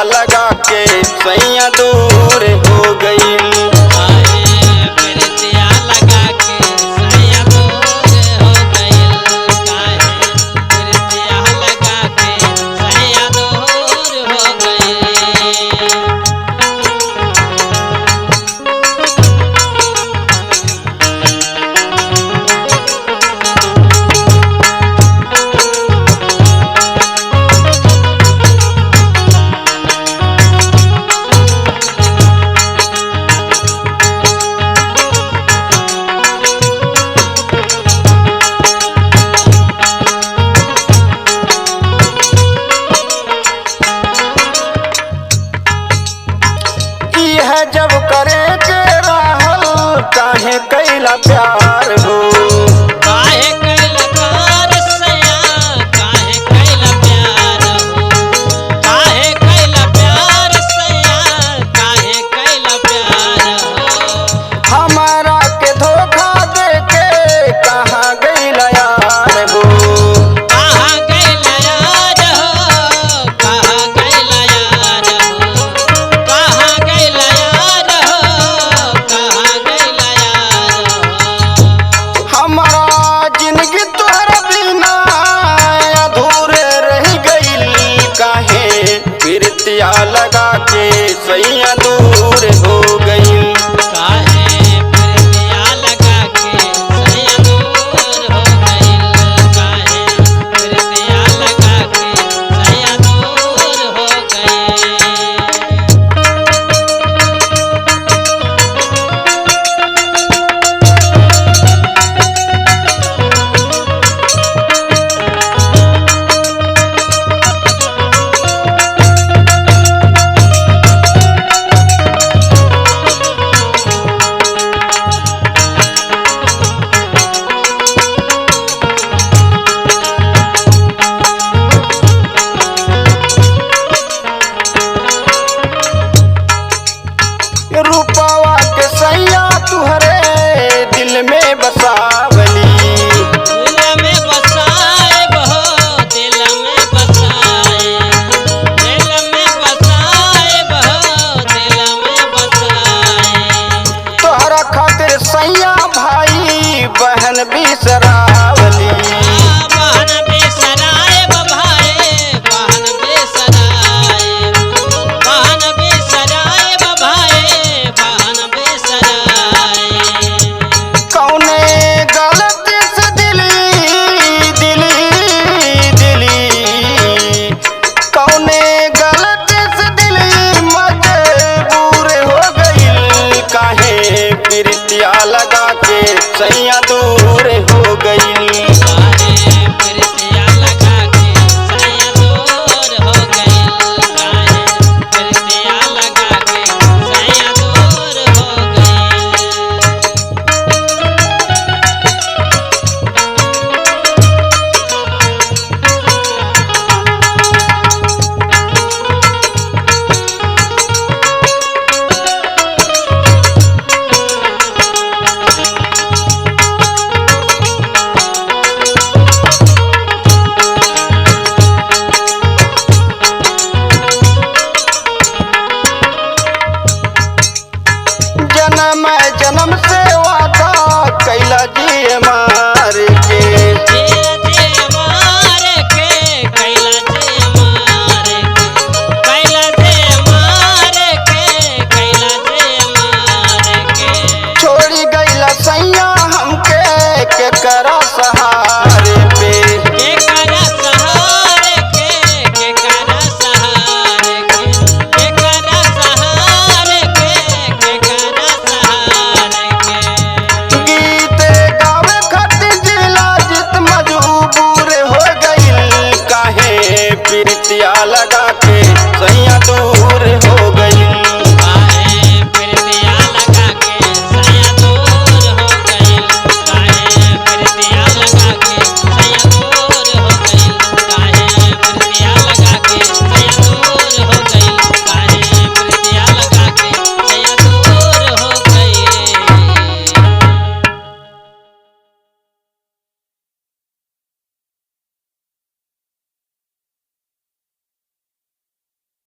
लगा के सैया दूर हो गई। जब करे के रहल काहे कैला प्यार हो, काहे कैला प्यार सैया, काहे कैला प्यार हो, काहे कैला प्यार सैया, काहे कैला प्यार हो। हमारा के धोखा दे के कहाँ गैला यार हो, कहाँ गैला यार हो, कहाँ गैला यार हो, कहाँ गैला यार हो, कहाँ गैला यार हो। हमारा जिंदगी तोहरा बिना अधूरे रह गई। काहे प्रीतिया लगा के सैया दूर हो गई। काहे प्रीतिया लगा के सैया दूर हो गई, काहे प्रीतिया लगा के सैया दूर हो गई। रूपवा के सैया तुहरे दिल में बसावली। दिल में बसाए बहो, दिल में बसाए, दिल में बसाए बहो, दिल में बसाए। तोहरा खातिर सैया भाई बहन बिसरावली। बहन बेसराए बभाए, बहन बेसराए, बहन बेसराए बभाए, बहन बेसराए। कौने गलती से दिली कौने गलती से दिली मजबूर हो गई। काहे प्रीतिया लगा के सैया दूर हो गई। काहे प्रीतिया लगा के सैया दूर हो गई, काहे प्रीतिया लगा के सैया दूर हो गई। जन्म जन्म से वादा कैला जी मार के। जे जे मार के कैला, जे मार के कैला, जे मार के कैला, जे मार के। छोड़ी गईला सैया हमके के करा सहारे पे। के करा सहारे के करा सहारे के करा सहारे के करा सहारे के। गीत गावे खातिर जिला जित मजबूर हो गई। काहे प्रीतिया लगा के